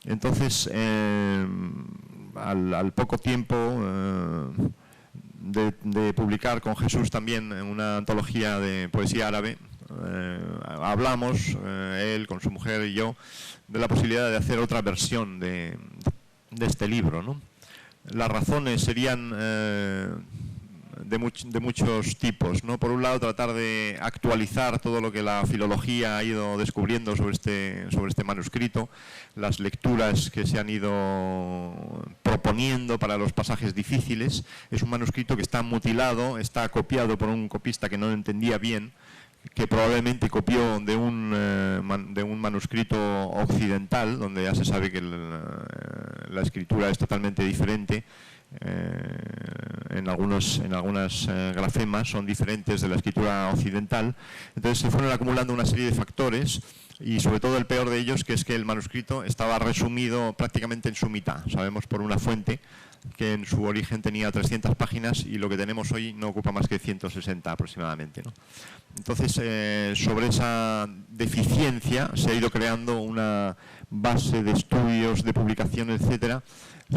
Entonces, al poco tiempo de publicar con Jesús también una antología de poesía árabe, hablamos, él con su mujer y yo, de la posibilidad de hacer otra versión de este libro, ¿no? Las razones serían de muchos tipos, ¿no? Por un lado, tratar de actualizar todo lo que la filología ha ido descubriendo sobre este manuscrito, las lecturas que se han ido proponiendo para los pasajes difíciles. Es un manuscrito que está mutilado, está copiado por un copista que no lo entendía bien, que probablemente copió de un manuscrito occidental, donde ya se sabe que la escritura es totalmente diferente. En algunas grafemas son diferentes de la escritura occidental. Entonces se fueron acumulando una serie de factores, y sobre todo el peor de ellos, que es que el manuscrito estaba resumido prácticamente en su mitad. Sabemos por una fuente que en su origen tenía 300 páginas y lo que tenemos hoy no ocupa más que 160 aproximadamente, ¿no? Entonces, sobre esa deficiencia se ha ido creando una base de estudios, de publicación, etcétera,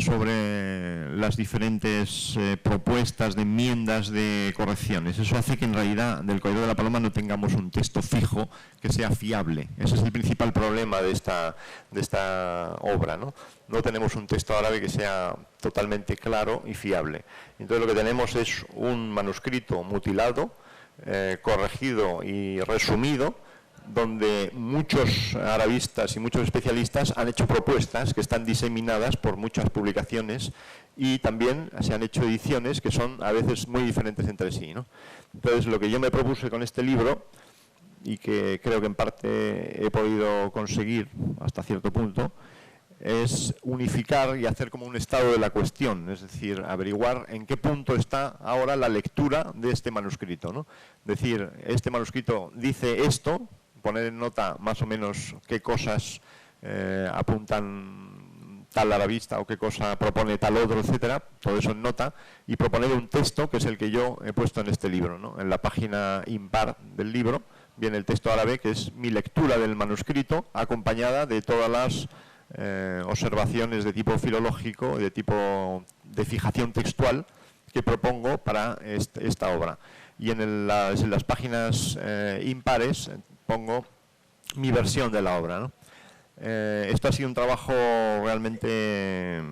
sobre las diferentes propuestas de enmiendas, de correcciones. Eso hace que en realidad del Corredor de la Paloma no tengamos un texto fijo que sea fiable. Ese es el principal problema de esta obra, ¿no? No tenemos un texto árabe que sea totalmente claro y fiable. Entonces lo que tenemos es un manuscrito mutilado, corregido y resumido, donde muchos arabistas y muchos especialistas han hecho propuestas que están diseminadas por muchas publicaciones, y también se han hecho ediciones que son a veces muy diferentes entre sí, ¿no? Entonces, lo que yo me propuse con este libro, y que creo que en parte he podido conseguir hasta cierto punto, es unificar y hacer como un estado de la cuestión, es decir, averiguar en qué punto está ahora la lectura de este manuscrito, ¿no? Es decir, este manuscrito dice esto, poner en nota más o menos qué cosas apuntan tal arabista o qué cosa propone tal otro, etcétera, todo eso en nota, y proponer un texto que es el que yo he puesto en este libro, ¿no? En la página impar del libro viene el texto árabe, que es mi lectura del manuscrito, acompañada de todas las observaciones de tipo filológico, de tipo de fijación textual que propongo para esta obra. Y en las páginas impares pongo mi versión de la obra, ¿no? Esto ha sido un trabajo realmente...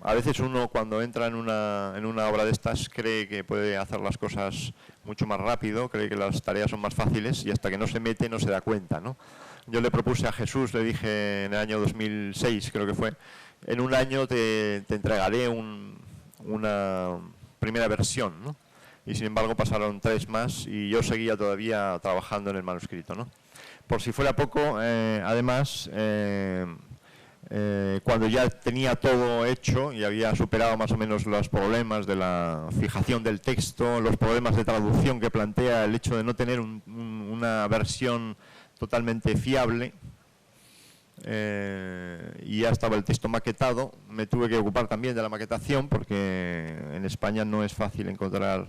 A veces uno, cuando entra en una obra de estas, cree que puede hacer las cosas mucho más rápido, cree que las tareas son más fáciles, y hasta que no se mete no se da cuenta, ¿no? Yo le propuse a Jesús, le dije en el año 2006, creo que fue, en un año te entregaré una primera versión, ¿no? Y sin embargo pasaron 3 más y yo seguía todavía trabajando en el manuscrito, ¿no? Por si fuera poco, además, cuando ya tenía todo hecho y había superado más o menos los problemas de la fijación del texto, los problemas de traducción que plantea el hecho de no tener una versión totalmente fiable, y ya estaba el texto maquetado, me tuve que ocupar también de la maquetación, porque en España no es fácil encontrar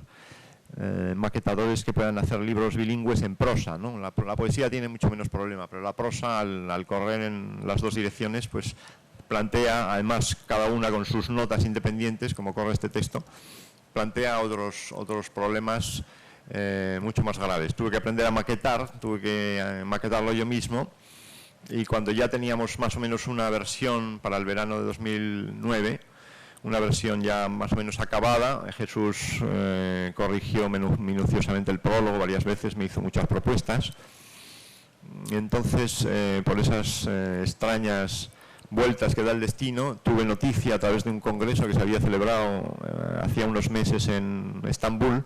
maquetadores que puedan hacer libros bilingües en prosa, ¿no? La poesía tiene mucho menos problema, pero la prosa, al correr en las dos direcciones, pues plantea, además cada una con sus notas independientes, como corre este texto, plantea otros problemas mucho más graves. Tuve que aprender a maquetar, tuve que maquetarlo yo mismo, y cuando ya teníamos más o menos una versión para el verano de 2009, una versión ya más o menos acabada, Jesús corrigió minuciosamente el prólogo varias veces, me hizo muchas propuestas. Entonces, por esas extrañas vueltas que da el destino, tuve noticia a través de un congreso que se había celebrado hacía unos meses en Estambul,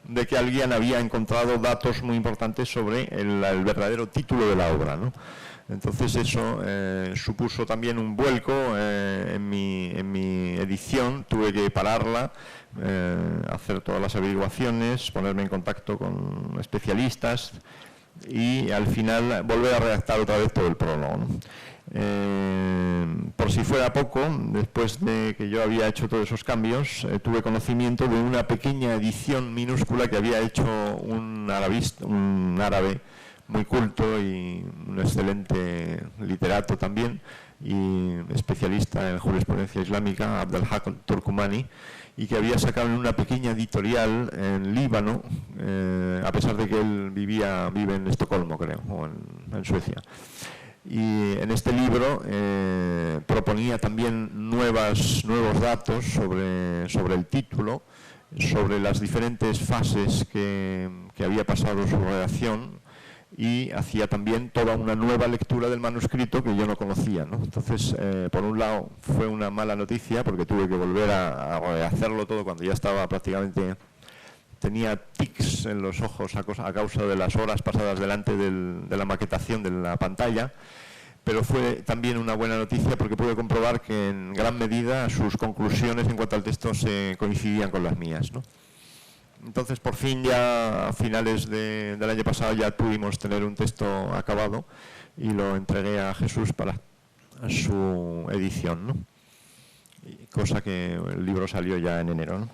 de que alguien había encontrado datos muy importantes sobre el verdadero título de la obra, ¿no? Entonces eso supuso también un vuelco en mi edición. Tuve que pararla, hacer todas las averiguaciones, ponerme en contacto con especialistas y al final volver a redactar otra vez todo el prólogo, ¿no? Por si fuera poco, después de que yo había hecho todos esos cambios, tuve conocimiento de una pequeña edición minúscula que había hecho un árabe muy culto y un excelente literato también, y especialista en jurisprudencia islámica, Abdelhak Turkumani, y que había sacado en una pequeña editorial en Líbano, a pesar de que él vive en Estocolmo, creo, o en Suecia. Y en este libro proponía también nuevos datos sobre el título, sobre las diferentes fases que había pasado su redacción, y hacía también toda una nueva lectura del manuscrito que yo no conocía, ¿no? Entonces, por un lado, fue una mala noticia porque tuve que volver a rehacerlo todo cuando ya estaba prácticamente... Tenía tics en los ojos a causa de las horas pasadas delante de la maquetación de la pantalla, pero fue también una buena noticia porque pude comprobar que en gran medida sus conclusiones en cuanto al texto se coincidían con las mías, ¿no? Entonces, por fin, ya a finales del año pasado ya pudimos tener un texto acabado y lo entregué a Jesús para su edición, ¿no? Cosa que el libro salió ya en enero, ¿no?